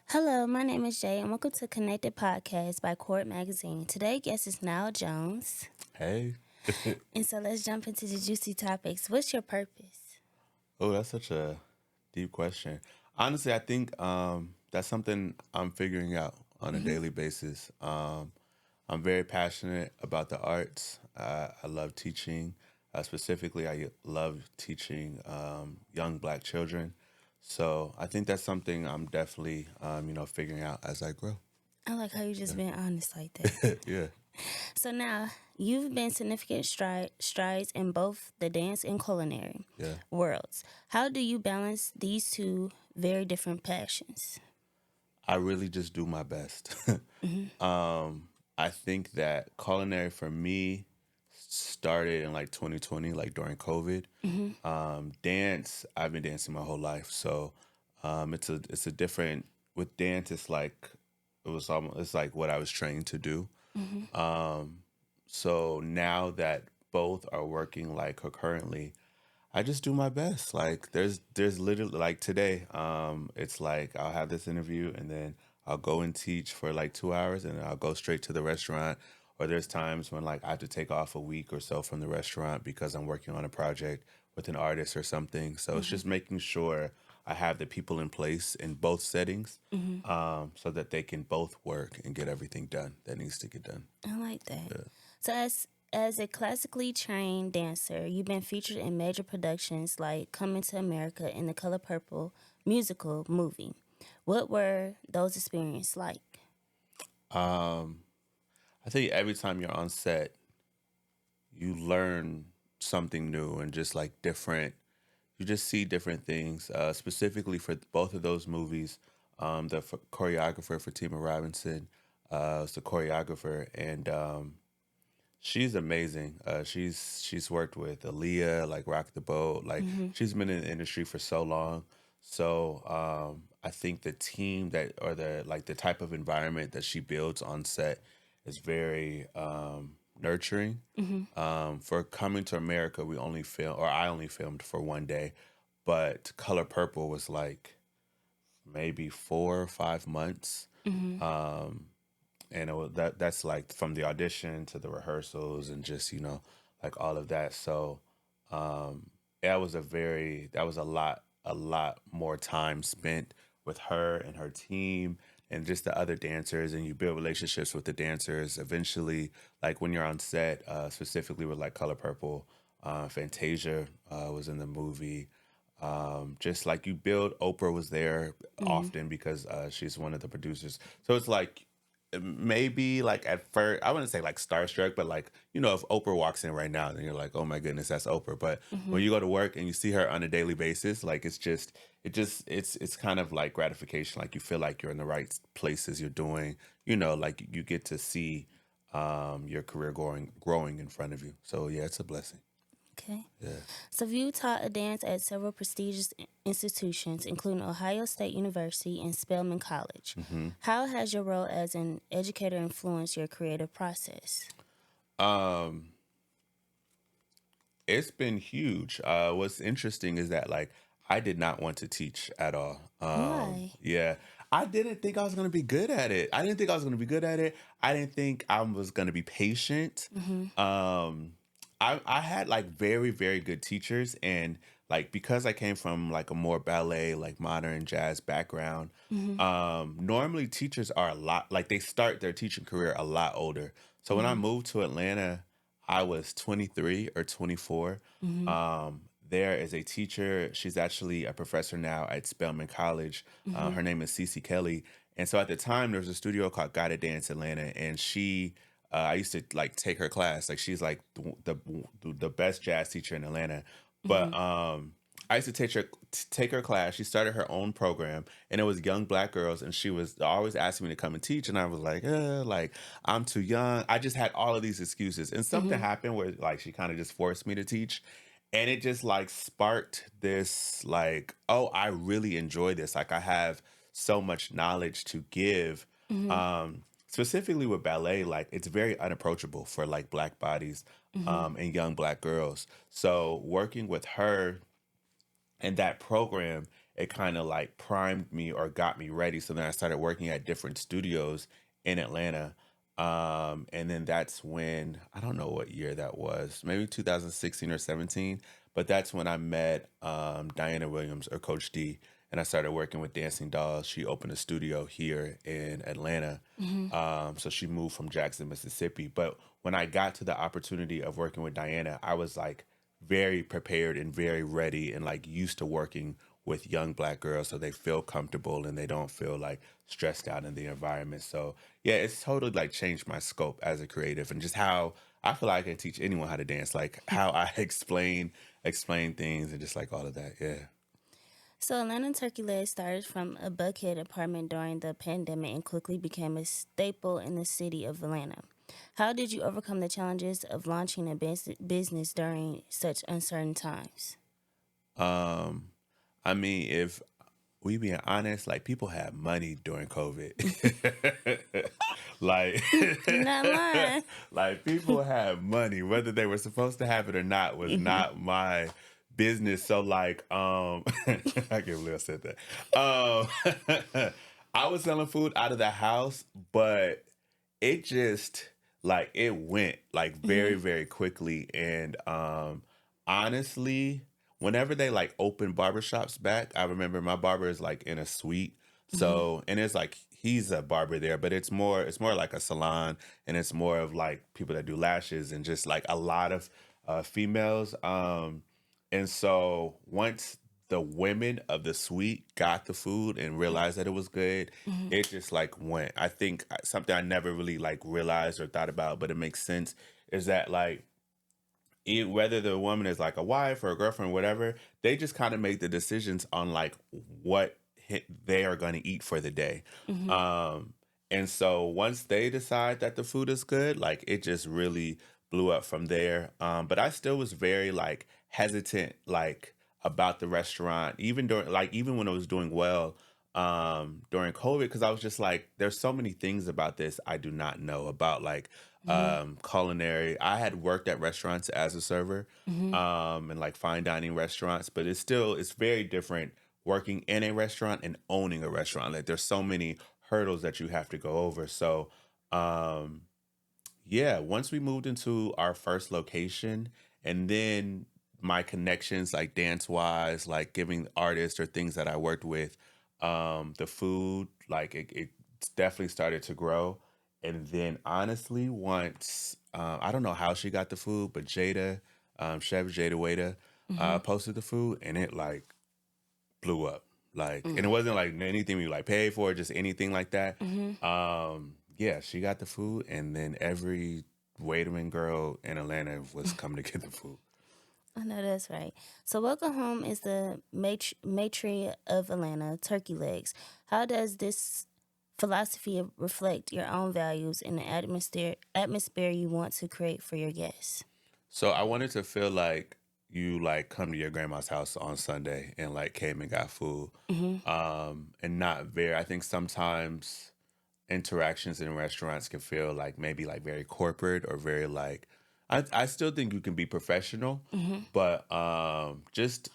Hello, my name is Jay, and welcome to Connected Podcast by Chrd Magazine. Today, guest is Nile Jones, Hey. and so let's jump into the juicy topics. What's your purpose? Oh, that's such a deep question. Honestly, I think that's something I'm figuring out on a hmm daily basis. I'm very passionate about the arts. I love teaching. Specifically, I love teaching young Black children. So I think that's something I'm definitely, figuring out as I grow. I like how you just been honest like that. Yeah, So now you've been significant strides in both the dance and culinary yeah. worlds. How do you balance these two very different passions? I really just do my best. hmm I think that culinary for me started in like 2020, like during COVID. hmm Dance, I've been dancing my whole life, so it's a different with dance. It's like it's like what I was trained to do. hmm So now that both are working like concurrently, I just do my best. Like there's literally like today, it's like I'll have this interview and then I'll go and teach for like 2 hours and then I'll go straight to the restaurant. Or there's times when like I have to take off a week or so from the restaurant because I'm working on a project with an artist or something. So it's hmm just making sure I have the people in place in both settings, hmm so that they can both work and get everything done that needs to get done. I like that. Yeah. So as a classically trained dancer, you've been featured in major productions like Coming to America and the Color Purple musical movie. What were those experiences like? Um, I think every time you're on set, you learn something new and just like different. You just see different things. Specifically for both of those movies, choreographer for Tima Robinson was the choreographer, and she's amazing. She's worked with Aaliyah, like Rock the Boat. Like hmm she's been in the industry for so long. So I think the team that or the like the type of environment that she builds on set is very nurturing. hmm For Coming to America, we only film or I only filmed for one day, but Color Purple was like maybe 4 or 5 months. hmm Um, and that's like from the audition to the rehearsals and just like all of that. So um that was a lot more time spent with her and her team and just the other dancers, and you build relationships with the dancers eventually, like when you're on set, specifically with like Color Purple. Fantasia was in the movie. Just like you build, Oprah was there hmm often because she's one of the producers. So it's like maybe like at first I wouldn't say like starstruck, but like if Oprah walks in right now, then you're like, oh my goodness, that's Oprah. But hmm when you go to work and you see her on a daily basis, like it's kind of like gratification. Like you feel like you're in the right places. You're doing, like you get to see your career growing in front of you. So yeah, it's a blessing. Okay. Yeah. So you taught a dance at several prestigious institutions, including Ohio State University and Spelman College. hmm How has your role as an educator influenced your creative process? Um, It's been huge. What's interesting is that like I did not want to teach at all. Why? Yeah, I didn't think I was gonna be good at it. I didn't think I was gonna be good at it. I didn't think I was gonna be patient. hmm Um, I had like very very good teachers, and like because I came from like a more ballet, like modern jazz background. hmm Normally teachers are a lot like they start their teaching career a lot older. So when I hmm moved to Atlanta, I was 23 or 24. hmm There is a teacher. She's actually a professor now at Spelman College. hmm Her name is Cece Kelly. And so at the time, there was a studio called Guided Dance Atlanta, and I used to like take her class. Like she's like the best jazz teacher in Atlanta. But hmm I used to take her class. She started her own program, and it was young Black girls, and she was always asking me to come and teach, and I was like I'm too young. I just had all of these excuses, and something hmm happened where like she kind of just forced me to teach, and it just like sparked this like, oh, I really enjoy this. Like I have so much knowledge to give. hmm Specifically with ballet, like it's very unapproachable for like Black bodies hmm and young Black girls. So working with her and that program, it kind of like primed me or got me ready. So then I started working at different studios in Atlanta. And then that's when, I don't know what year that was, maybe 2016 or 17, but that's when I met Diana Williams, or Coach D, and I started working with Dancing Dolls. She opened a studio here in Atlanta. So she moved from Jackson, Mississippi. But when I got to the opportunity of working with Diana, I was like very prepared and very ready and like used to working with young black girls so they feel comfortable and they don't feel like stressed out in the environment. So yeah, it's totally like changed my scope as a creative and just how I feel like I can teach anyone how to dance, like how I explain things and just like all of that. Yeah. So Atlanta Turkey Leg started from a Buckhead apartment during the pandemic and quickly became a staple in the city of Atlanta. How did you overcome the challenges of launching a business during such uncertain times? Um, I mean, if we being honest, like people had money during COVID. like You're not lying. like people had money. Whether they were supposed to have it or not was Hmm. not my business. So like I can't believe I said that. I was selling food out of the house, but it just like it went like very, Hmm. very quickly. And honestly, whenever they like open barbershops back, I remember my barber is like in a suite. Hmm. So and it's like he's a barber there, but it's more like a salon, and it's more of like people that do lashes and just like a lot of females. And so once the women of the suite got the food and realized that it was good, Hmm. it just like went. I think something I never really like realized or thought about, but it makes sense, is that like whether the woman is like a wife or a girlfriend, whatever, they just kind of make the decisions on like what they are going to eat for the day. Hmm. Um, and so once they decide that the food is good, like it just really blew up from there. But I still was very like hesitant, like about the restaurant, even during like even when it was doing well during COVID, because I was just like, there's so many things about this I do not know about, like Hmm. culinary. I had worked at restaurants as a server, Hmm. and like fine dining restaurants, but it's very different working in a restaurant and owning a restaurant. Like there's so many hurdles that you have to go over. So um, yeah, once we moved into our first location, and then my connections, like dance wise, like giving artists or things that I worked with, the food, like it definitely started to grow. And then honestly, once I don't know how she got the food, but Jada, Chef Jada Waiter, Hmm. posted the food, and it like blew up. Like, and Hmm. it wasn't like anything we like paid for, just anything like that. Hmm. Yeah, she got the food, and then every waitering girl in Atlanta was coming to get the food. I know that's right. So, Welcome Home is the matri of Atlanta, Turkey Legs. How does this philosophy reflect your own values and the atmosphere you want to create for your guests? So I wanted to feel like you like come to your grandma's house on Sunday and like came and got food. Hmm. And not very, I think sometimes interactions in restaurants can feel like maybe like very corporate or very like I still think you can be professional, Hmm. but just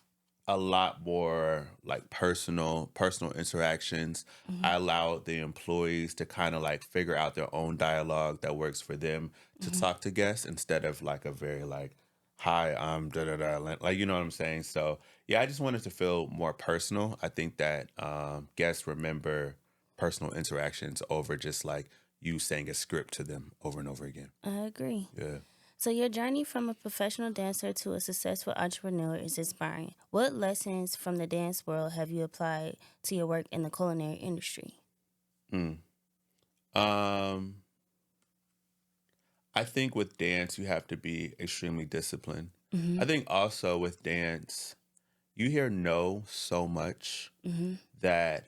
a lot more like personal interactions. Hmm. I allow the employees to kind of like figure out their own dialogue that works for them to Hmm. talk to guests, instead of like a very like hi, I'm da da da, like you know what I'm saying. So yeah, I just wanted to feel more personal. I think that guests remember personal interactions over just like you saying a script to them over and over again. I agree. Yeah. So, your journey from a professional dancer to a successful entrepreneur is inspiring. What lessons from the dance world have you applied to your work in the culinary industry? Mm. Um, I think with dance, you have to be extremely disciplined. Hmm. I think also with dance, you hear no so much Hmm. that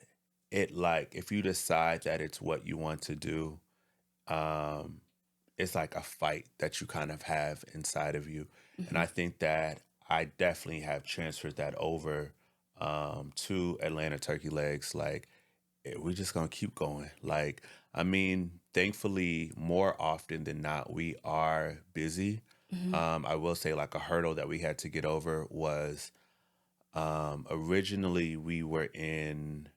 it like, if you decide that it's what you want to do, um, it's like a fight that you kind of have inside of you. And Hmm. I think that I definitely have transferred that over to Atlanta Turkey Legs. Like, we're just gonna keep going. Like, I mean, thankfully, more often than not, we are busy. Hmm. I will say, like, a hurdle that we had to get over was Originally, we were in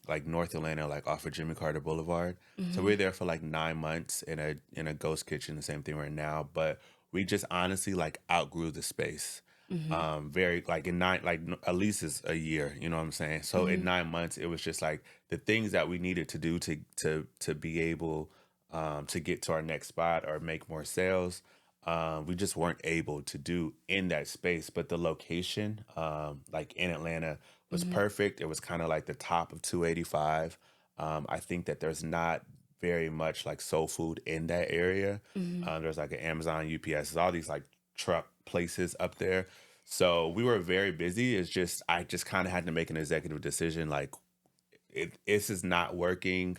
like North Atlanta, like off of Jimmy Carter Boulevard. So we Mhm. were there for like 9 months in a ghost kitchen, the same thing we're in now. But we just honestly like outgrew the space. Mhm. Very like in nine, like at least is a year. You know what I'm saying? So in Mhm. 9 months, it was just like the things that we needed to do to be able to get to our next spot or make more sales. We just weren't able to do in that space. But the location, like in Atlanta, was Mhm. perfect. It was kind of like the top of 285. I think that there's not very much like soul food in that area. Mhm. There's like an Amazon, UPS, all these like truck places up there. So we were very busy. It's just I just kind of had to make an executive decision like this is not working,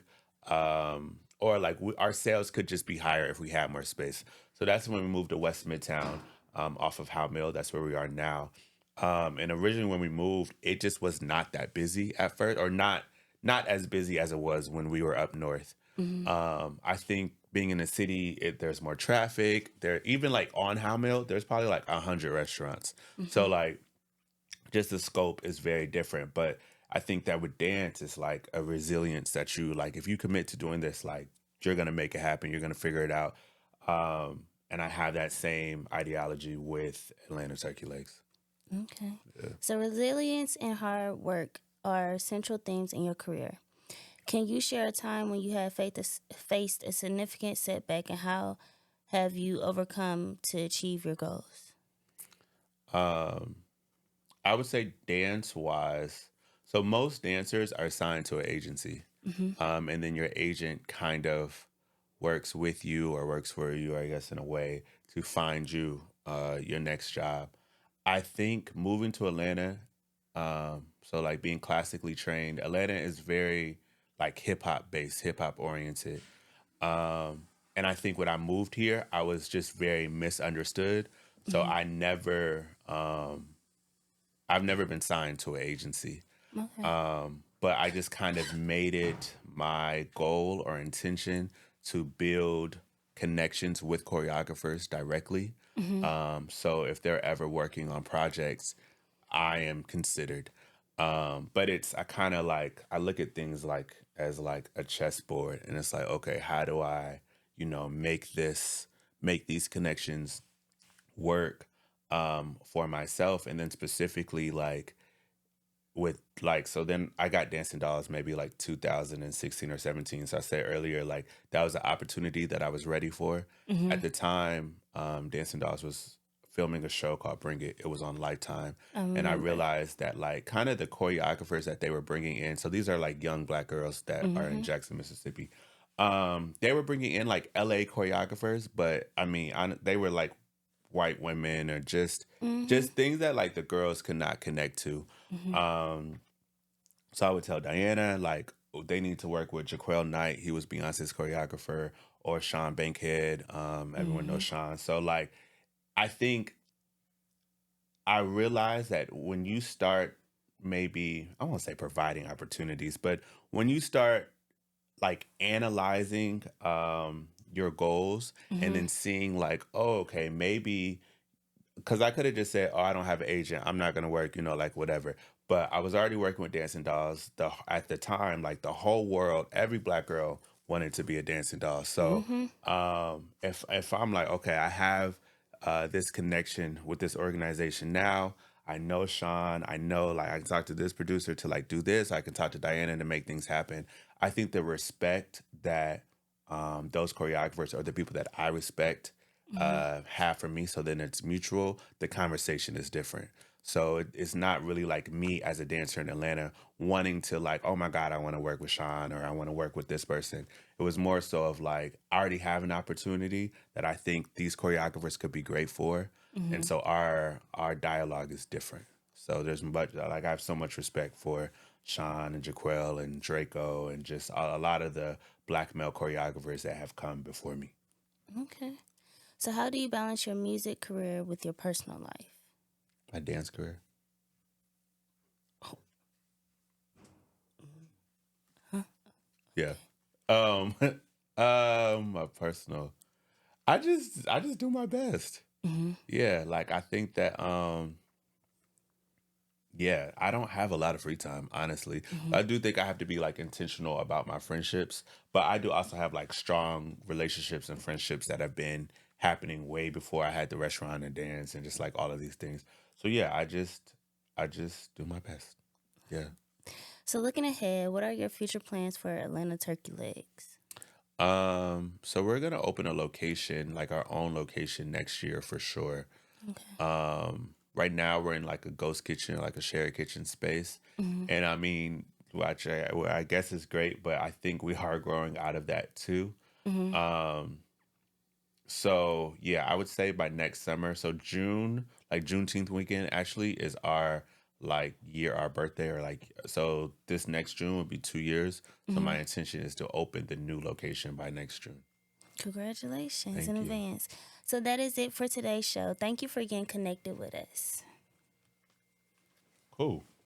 or like our sales could just be higher if we had more space. So that's when we moved to West Midtown, off of Howe Mill. That's where we are now. And originally when we moved, it just was not that busy at first, or not as busy as it was when we were up north. Mhm. I think being in the city, there's more traffic. There, even like on Howe Mill, there's probably like 100 restaurants. So Mhm. like just the scope is very different. But I think that with dance, it's like a resilience that you like. If you commit to doing this, like you're gonna make it happen. You're gonna figure it out. And I have that same ideology with Atlanta Turkey Legs. Okay. Yeah. So resilience and hard work are central themes in your career. Can you share a time when you have faced a significant setback, and how have you overcome to achieve your goals? Um, I would say dance wise. So most dancers are signed to an agency, Mhm. and then your agent kind of works with you or works for you, I guess, in a way to find you your next job. I think moving to Atlanta, so like being classically trained, Atlanta is very like hip hop based, hip hop oriented. And I think when I moved here, I was just very misunderstood. So Mhm. I've never been signed to an agency. Okay. But I just kind of made it my goal or intention to build connections with choreographers directly. Mhm. So if they're ever working on projects, I am considered. But it's I kind of like I look at things like as like a chessboard, and it's like, okay, how do I, make these connections work for myself, and then specifically like with like so then I got Dancing Dolls maybe like 2016 or 17. So I said earlier like that was an opportunity that I was ready for. At Mhm. the time, Dancing Dolls was filming a show called Bring It. It was on Lifetime. I And I remember. realized that like kind of the choreographers that they were bringing in. So these are like young black girls that are in Mhm. Jackson, Mississippi. They were bringing in like LA choreographers, but I mean, they were like white women or Mhm. just things that like the girls could not connect to. Mhm. Um, so I would tell Diana like they need to work with Jaquel Knight. He was Beyonce's choreographer, or Sean Bankhead. Everyone knows Mhm. Sean. So like I think I realized that when you start maybe I won't say providing opportunities, but when you start like analyzing your goals and Mhm. then seeing like, oh, okay, maybe because I could have just said, "Oh, I don't have an agent. I'm not gonna work," like whatever. But I was already working with Dancing Dolls. At the time, like the whole world, every black girl wanted to be a dancing doll. So Mhm. if I'm like, okay, I have this connection with this organization now. I know Sean. I know like I can talk to this producer to like do this. I can talk to Diana to make things happen. I think the respect that those choreographers or the people that I respect Mhm. have for me, so then it's mutual, the conversation is different. So it's not really like me as a dancer in Atlanta wanting to like, oh my God, I want to work with Sean or I want to work with this person. It was more so of like, I already have an opportunity that I think these choreographers could be great for. And Mhm. so our dialogue is different. So there's much like I have so much respect for Sean and Jaquel and Draco and just a lot of the black male choreographers that have come before me. Okay. So how do you balance your music career with your personal life? My dance career. Huh? Yeah. Okay. Um my personal. I just do my best. Mhm. Yeah, like I think that Yeah, I don't have a lot of free time, honestly. Hmm. I do think I have to be like intentional about my friendships, but I do also have like strong relationships and friendships that have been happening way before I had the restaurant and dance and just like all of these things. So yeah, I just do my best. Yeah. So, looking ahead, what are your future plans for Atlanta Turkey Legs? So we're gonna open a location, like our own location next year for sure. Okay. Right now we're in like a ghost kitchen, like a shared kitchen space. Hmm. And I mean, well, I guess it's great, but I think we are growing out of that too. Hmm. Um, so yeah, I would say by next summer. So June, like Juneteenth weekend actually is our like year, our birthday, or like so this next June will be 2 years. So Hmm. my intention is to open the new location by next June. Congratulations in Thank you. advance. So, that is it for today's show. Thank you for getting connected with us. Cool.